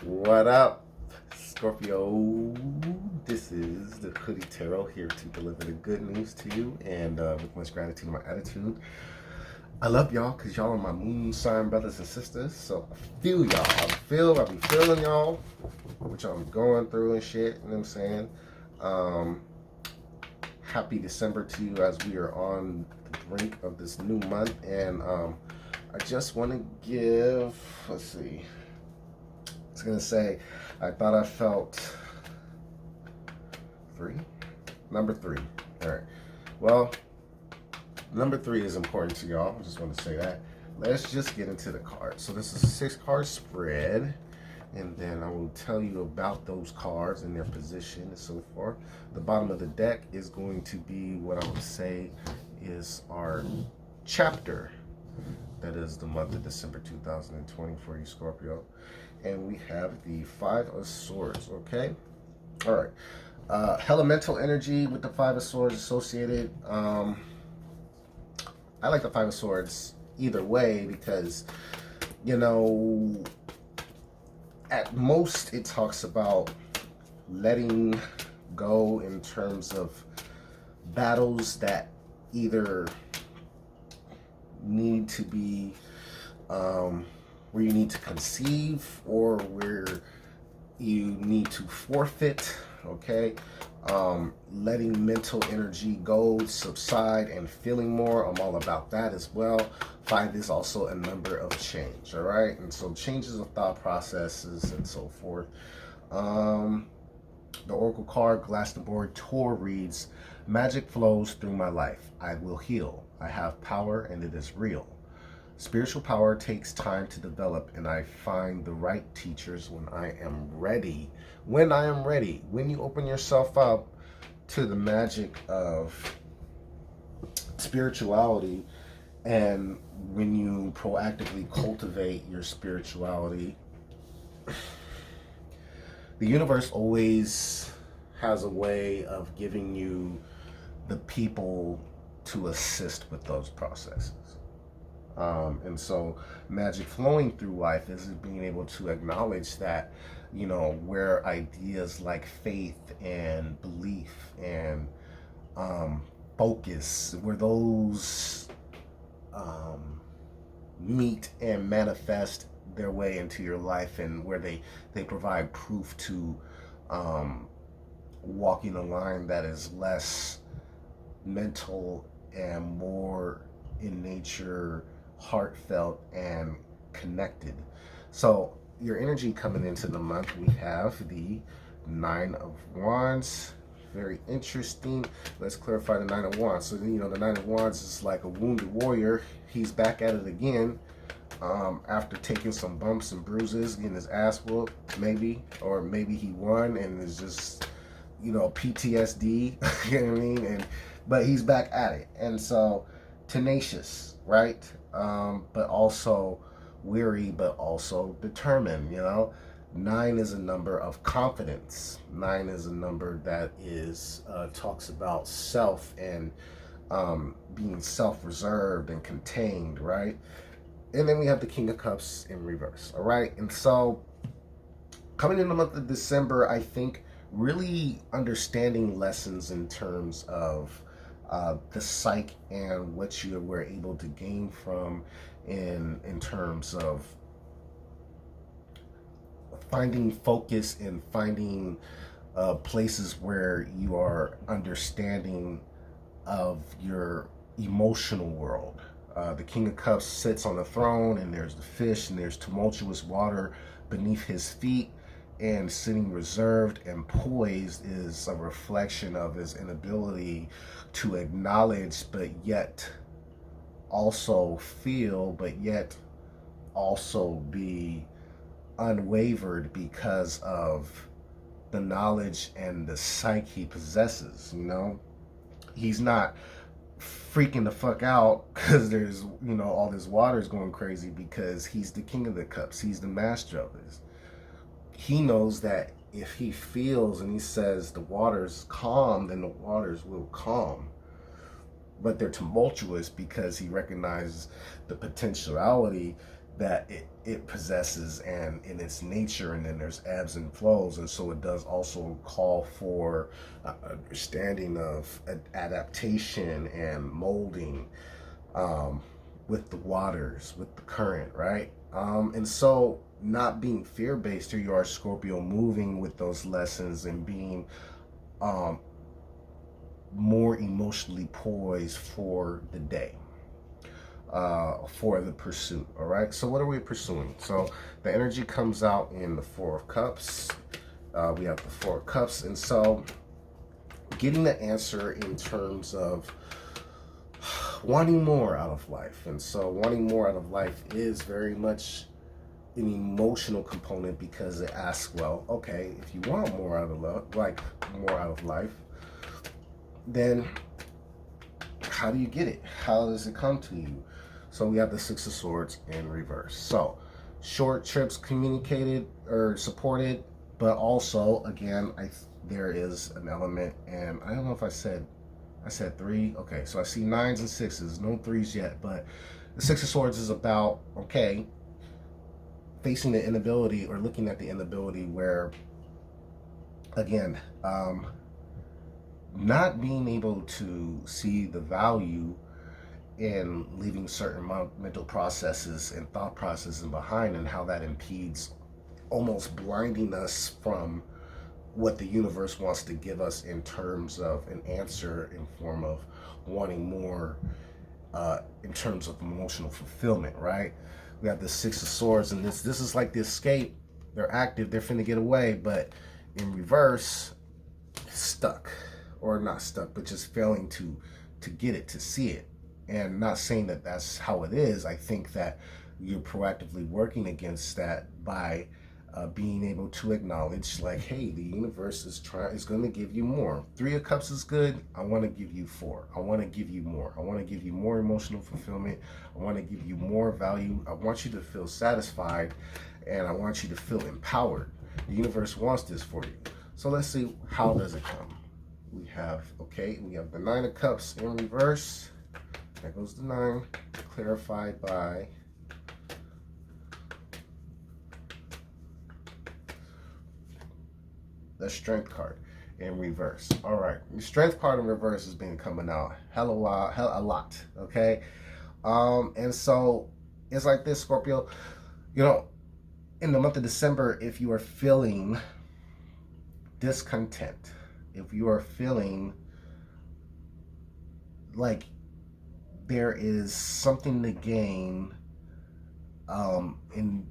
What up, Scorpio? This is the Hoody Tarot here to deliver the good news to you, and with much gratitude and my attitude. I love y'all because y'all are my moon sign brothers and sisters. So I feel y'all. I be feeling y'all, which I'm going through and shit. You know what I'm saying? Happy December to you as we are on the brink of this new month, and I just want to give. Let's see. I was gonna say, I thought I felt number three. All right. Well, number three is important to y'all. I just want to say that. Let's just get into the cards. So this is a 6-card spread, and then I will tell you about those cards and their position and so forth. The bottom of the deck is going to be what I would say is our chapter. That is the month of December 2020 for you, Scorpio. And we have the 5 of Swords, okay? All right. Elemental energy with the 5 of Swords associated. I like the 5 of Swords either way because, you know, at most it talks about letting go in terms of battles that either need to be where you need to conceive or where you need to forfeit, okay? Letting mental energy go, subside, and feeling more. I'm all about that as well. 5 is also a number of change, all right? And so changes of thought processes and so forth. The Oracle card, Glastonbury Tor reads, magic flows through my life. I will heal. I have power and it is real. Spiritual power takes time to develop, and I find the right teachers when I am ready. When I am ready. When you open yourself up to the magic of spirituality, and when you proactively cultivate your spirituality, the universe always has a way of giving you the people to assist with those processes. And so magic flowing through life is being able to acknowledge that, you know, where ideas like faith and belief and focus, where those meet and manifest their way into your life, and where they provide proof to walking a line that is less mental and more in nature, heartfelt and connected. So your energy coming into the month, we have the 9 of Wands. Very interesting. Let's clarify the 9 of Wands. So, you know, the 9 of Wands is like a wounded warrior. He's back at it again after taking some bumps and bruises, getting his ass whooped, maybe. Or maybe he won and is just, you know, PTSD. You know what I mean? But he's back at it. And so tenacious, right? But also weary, but also determined, you know. 9 is a number of confidence. 9 is a number that is talks about self and being self-reserved and contained, right? And then we have the King of Cups in reverse, all right? And so coming in the month of December, I think really understanding lessons in terms of the psyche and what you were able to gain from in terms of finding focus and finding places where you are understanding of your emotional world. The King of Cups sits on the throne, and there's the fish, and there's tumultuous water beneath his feet, and sitting reserved and poised is a reflection of his inability to acknowledge, but yet also feel, but yet also be unwavered because of the knowledge and the psyche he possesses. You know, he's not freaking the fuck out because there's, you know, all this water is going crazy, because he's the King of the Cups. He's the master of this. He knows that if he feels and he says the water's calm, then the waters will calm. But they're tumultuous because he recognizes the potentiality that it possesses and in its nature, and then there's ebbs and flows, and so it does also call for understanding of adaptation and molding with the waters, with the current, right? And so not being fear-based, here you are, Scorpio, moving with those lessons and being more emotionally poised for the day, for the pursuit. All right, so what are we pursuing? So the energy comes out in the Four of Cups. We have the Four of Cups, and so getting the answer in terms of wanting more out of life. And so wanting more out of life is very much an emotional component, because it asks, well, okay, if you want more out of love, like more out of life, then how do you get it? How does it come to you? So we have the Six of Swords in reverse. So short trips communicated or supported, but also, again, there is an element, and I don't know if I said 3. Okay, so I see 9s and 6s, no 3s yet, but the Six of Swords is about, okay, facing the inability, or looking at the inability where, again, not being able to see the value in leaving certain mental processes and thought processes behind, and how that impedes, almost blinding us from what the universe wants to give us in terms of an answer in form of wanting more, in terms of emotional fulfillment, right? We have the Six of Swords, and this is like the escape. They're active, they're finna get away, but in reverse, stuck, or not stuck, but just failing to get it, to see it. And not saying that that's how it is. I think that you're proactively working against that by being able to acknowledge, like, hey, the universe is going to give you more. 3 of Cups is good. I want to give you 4. I want to give you more. I want to give you more emotional fulfillment. I want to give you more value. I want you to feel satisfied, and I want you to feel empowered. The universe wants this for you. So let's see, how does it come? We have the 9 of Cups in reverse. There goes the 9, clarified by the Strength card in reverse. All right, the Strength card in reverse has been coming out a lot, okay? And so it's like this, Scorpio, you know, in the month of December, if you are feeling discontent, if you are feeling like there is something to gain, and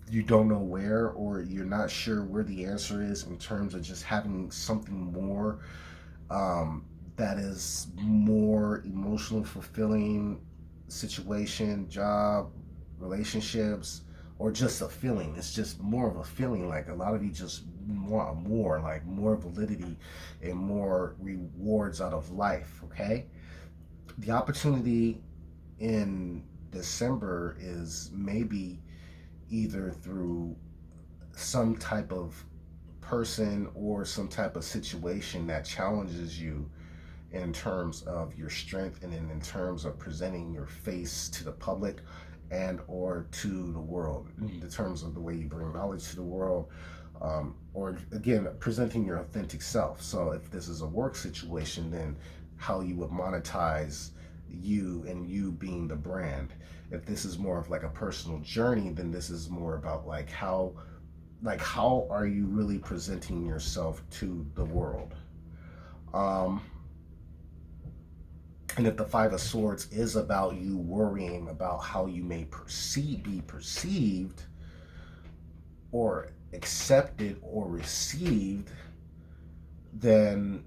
you don't know where, or you're not sure where the answer is in terms of just having something more, that is more emotionally fulfilling, situation, job, relationships, or just a feeling. It's just more of a feeling. Like, a lot of you just want more, like more validity and more rewards out of life, okay? The opportunity in December is maybe either through some type of person or some type of situation that challenges you in terms of your strength, and in terms of presenting your face to the public and or to the world, in terms of the way you bring knowledge to the world, or again, presenting your authentic self. So if this is a work situation, then how you would monetize you, and you being the brand. If this is more of like a personal journey, then this is more about like how are you really presenting yourself to the world. And if the Five of Swords is about you worrying about how you may be perceived or accepted or received, then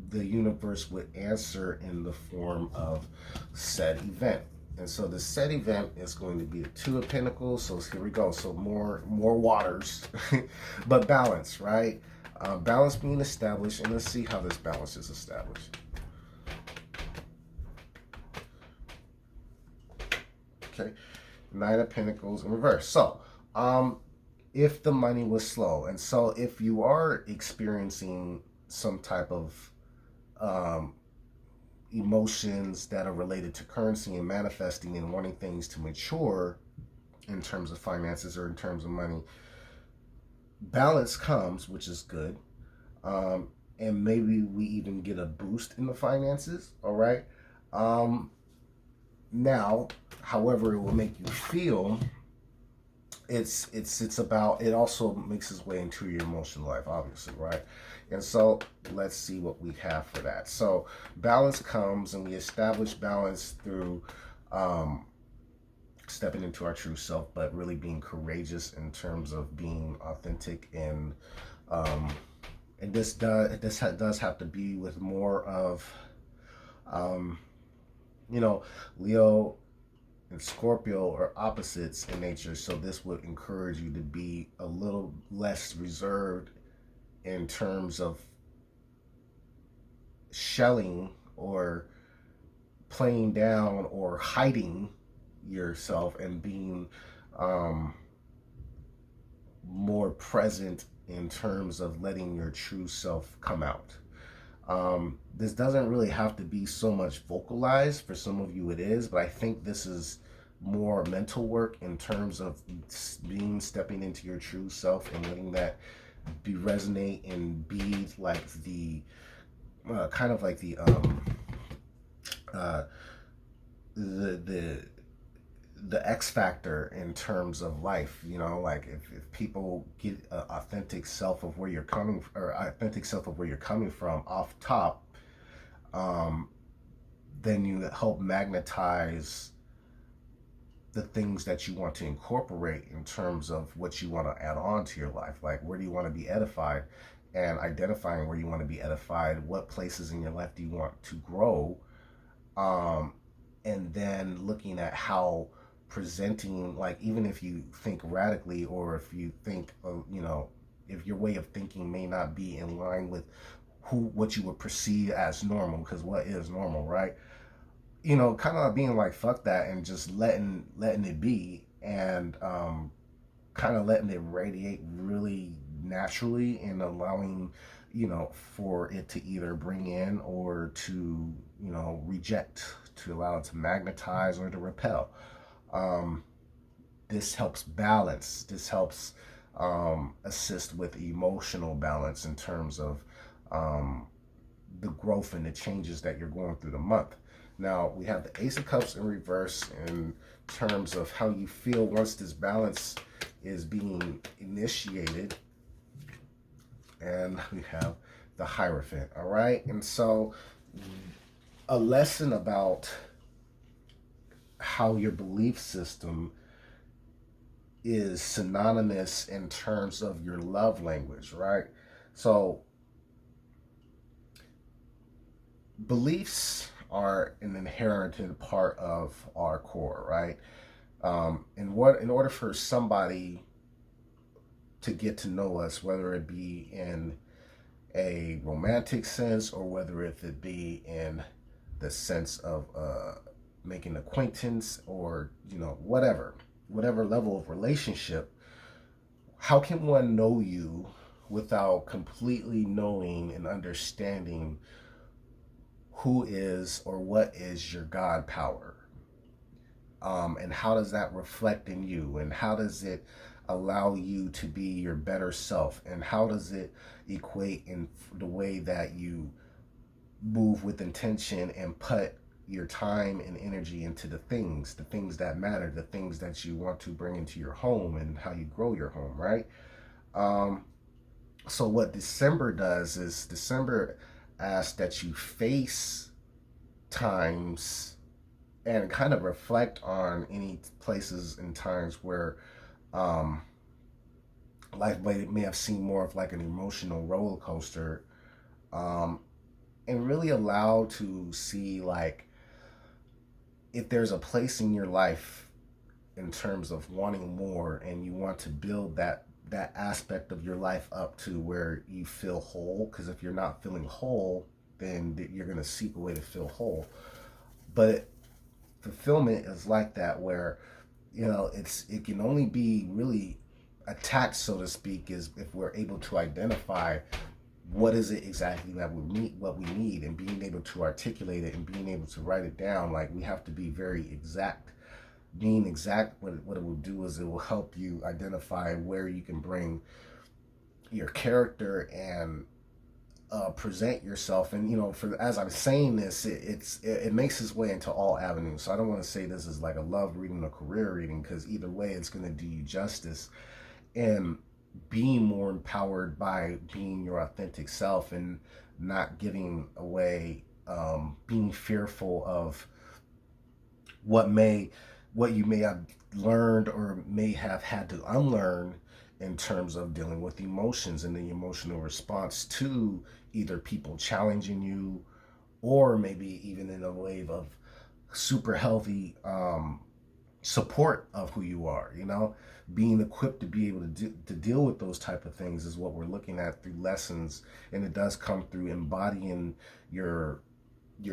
the universe would answer in the form of said event. And so the said event is going to be the Two of Pentacles. So here we go. So more waters, but balance, right? Balance being established, and let's see how this balance is established. Okay, 9 of Pentacles in reverse. So, if the money was slow, and so if you are experiencing some type of emotions that are related to currency and manifesting and wanting things to mature, in terms of finances or in terms of money. Balance comes, which is good. And maybe we even get a boost in the finances. All right. Um, Now, however it will make you feel, it's about, it also makes its way into your emotional life, obviously, right? And so let's see what we have for that. So balance comes, and we establish balance through stepping into our true self, but really being courageous in terms of being authentic. Um, and does have to be with more of um, you know, Leo and Scorpio are opposites in nature, so this would encourage you to be a little less reserved in terms of shelling or playing down or hiding yourself, and being um, more present in terms of letting your true self come out. This doesn't really have to be so much vocalized. For some of you it is, but I think this is more mental work in terms of stepping into your true self and letting that be resonate and be like the kind of like uh, the the X factor in terms of life. You know, like if people get an authentic self of where you're coming, or authentic self of where you're coming from off top, um, then you help magnetize the things that you want to incorporate in terms of what you want to add on to your life. Like, where do you want to be edified, and identifying where you want to be edified, what places in your life do you want to grow, um, and then looking at how presenting, like, even if you think radically, or if you think, if your way of thinking may not be in line with what you would perceive as normal, because what is normal, right? Kind of being like, fuck that, and just letting it be, and kind of letting it radiate really naturally, and allowing for it to either bring in or to reject, to allow it to magnetize or to repel. um, this helps balance. This helps assist with emotional balance in terms of um, the growth and the changes that you're going through the month. Now, we have the Ace of Cups in reverse in terms of how you feel once this balance is being initiated. And we have the Hierophant, all right? And so a lesson about how your belief system is synonymous in terms of your love language, right? So beliefs are an inherited part of our core, right? In order for somebody to get to know us, whether it be in a romantic sense or whether it be in the sense of making acquaintance, or whatever level of relationship, how can one know you without completely knowing and understanding who is or what is your God power? And how does that reflect in you? And how does it allow you to be your better self? And how does it equate in the way that you move with intention and put your time and energy into the things that matter, the things that you want to bring into your home, and how you grow your home, right? So what December does is, December asks that you face times and kind of reflect on any places and times where um, life may have seemed more of like an emotional roller coaster, um, and really allow to see, like, if there's a place in your life in terms of wanting more, and you want to build that aspect of your life up to where you feel whole. Because if you're not feeling whole, then you're going to seek a way to feel whole. But fulfillment is like that, where it can only be really attached, so to speak, is if we're able to identify what is it exactly that we need, and being able to articulate it and being able to write it down. Like, we have to be very exact being exact, what it will do is it will help you identify where you can bring your character and present yourself. And for as I'm saying this, it makes its way into all avenues. So I don't want to say this is like a love reading or career reading, because either way it's going to do you justice. And being more empowered by being your authentic self and not giving away, being fearful of what may what you may have learned or may have had to unlearn in terms of dealing with emotions and the emotional response to either people challenging you, or maybe even in a wave of super healthy support of who you are. Being equipped to be able to deal with those type of things is what we're looking at through lessons. And it does come through embodying your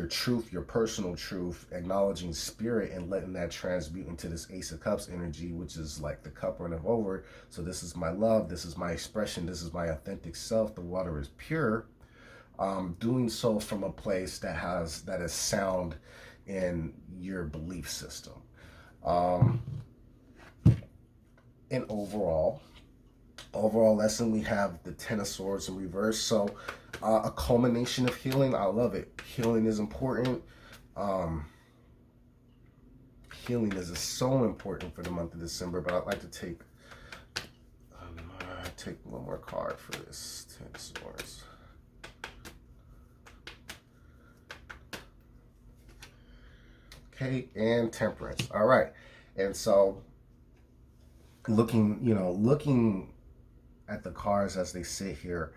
truth, your personal truth, acknowledging spirit, and letting that transmute into this Ace of Cups energy, which is like the cup running over. So this is my love, this is my expression, this is my authentic self. The water is pure. Doing so from a place that is sound in your belief system. And overall lesson, we have the Ten of Swords in reverse. So a culmination of healing. I love it. Healing is important. Healing is so important for the month of December. But I'd like to take one more card for this Ten of Swords. Okay, and Temperance. All right. And so looking at the cards as they sit here,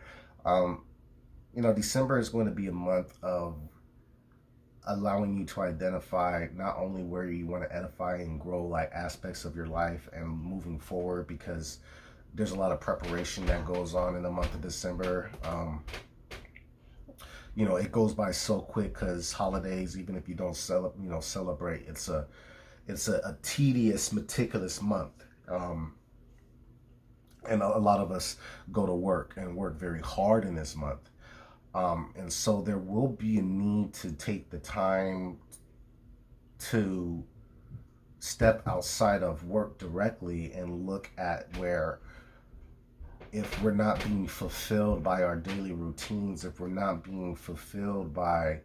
December is going to be a month of allowing you to identify not only where you want to edify and grow like aspects of your life and moving forward, because there's a lot of preparation that goes on in the month of December. It goes by so quick because holidays, even if you don't celebrate, it's a tedious, meticulous month. And a lot of us go to work and work very hard in this month. And so there will be a need to take the time to step outside of work directly and look at where, if we're not being fulfilled by our daily routines, if we're not being fulfilled by,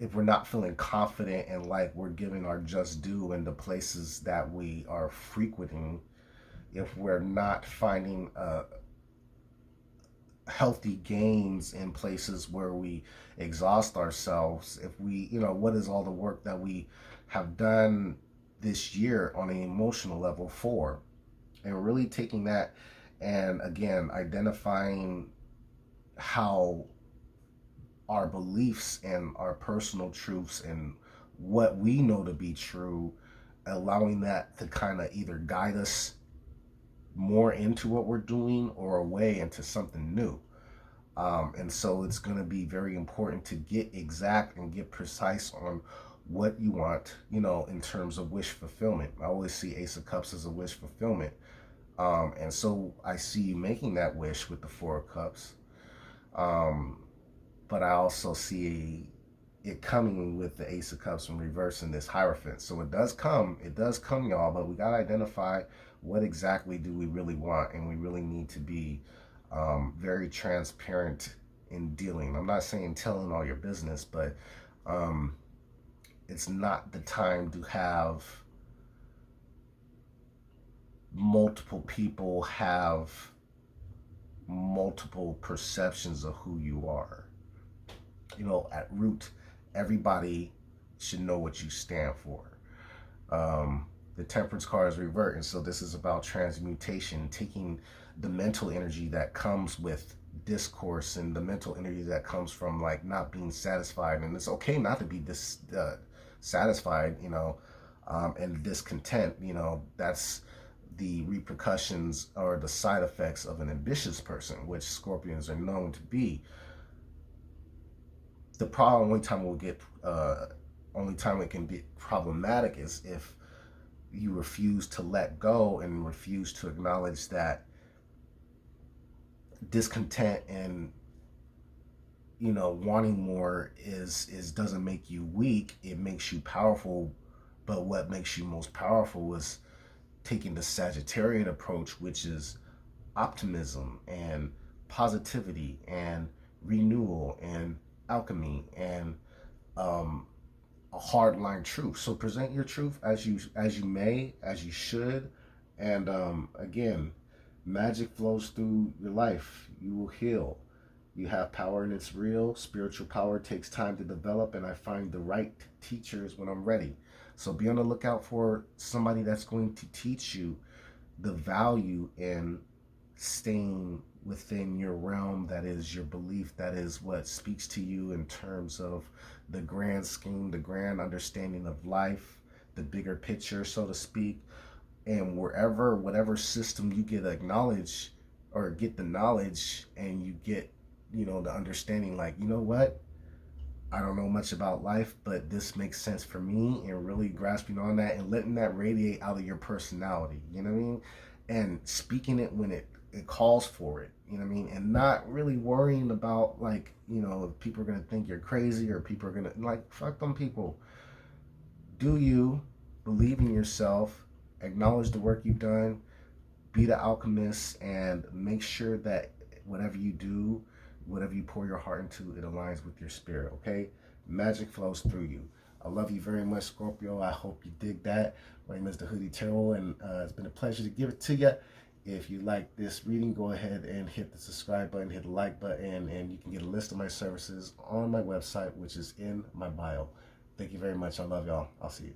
if we're not feeling confident and like we're giving our just due in the places that we are frequenting, if we're not finding healthy gains in places where we exhaust ourselves, if we, what is all the work that we have done this year on an emotional level for, and really taking that and again identifying how our beliefs and our personal truths and what we know to be true, allowing that to kind of either guide us more into what we're doing or away into something new. And so it's going to be very important to get exact and get precise on what you want, in terms of wish fulfillment. I always see Ace of Cups as a wish fulfillment. And so I see you making that wish with the Four of Cups. But I also see it coming with the Ace of Cups in reverse in this Hierophant. So it does come, y'all, but we got to identify what exactly do we really want, and we really need to be very transparent in dealing. I'm not saying telling all your business, but it's not the time to have multiple people have multiple perceptions of who you are. At root, everybody should know what you stand for. The Temperance card is revert, and so this is about transmutation, taking the mental energy that comes with discourse and the mental energy that comes from like not being satisfied. And it's okay not to be satisfied, and discontent. That's the repercussions or the side effects of an ambitious person, which Scorpions are known to be. The problem, only time it can be problematic is if you refuse to let go and refuse to acknowledge that discontent and wanting more is doesn't make you weak. It makes you powerful. But what makes you most powerful is taking the Sagittarian approach, which is optimism and positivity and renewal and alchemy and um, a hard line truth. So present your truth as you may, as you should, and again, magic flows through your life. You will heal. You have power and it's real. Spiritual power takes time to develop, and I find the right teachers when I'm ready. So be on the lookout for somebody that's going to teach you the value in staying within your realm, that is your belief, that is what speaks to you in terms of the grand scheme, the grand understanding of life, the bigger picture, so to speak. And whatever system you get acknowledged or get the knowledge, and you get the understanding, like, what, I don't know much about life, but this makes sense for me, and really grasping on that and letting that radiate out of your personality, you know what I mean? And speaking it when it calls for it, you know what I mean? And not really worrying about, like, if people are going to think you're crazy, or people are going to, like, fuck them people. Do you believe in yourself, acknowledge the work you've done, be the alchemist, and make sure that whatever you do, whatever you pour your heart into, it aligns with your spirit, okay? Magic flows through you. I love you very much, Scorpio. I hope you dig that. My name is the Hoody Tarot, and it's been a pleasure to give it to you. If you like this reading, go ahead and hit the subscribe button, hit the like button, and you can get a list of my services on my website, which is in my bio. Thank you very much. I love y'all. I'll see you.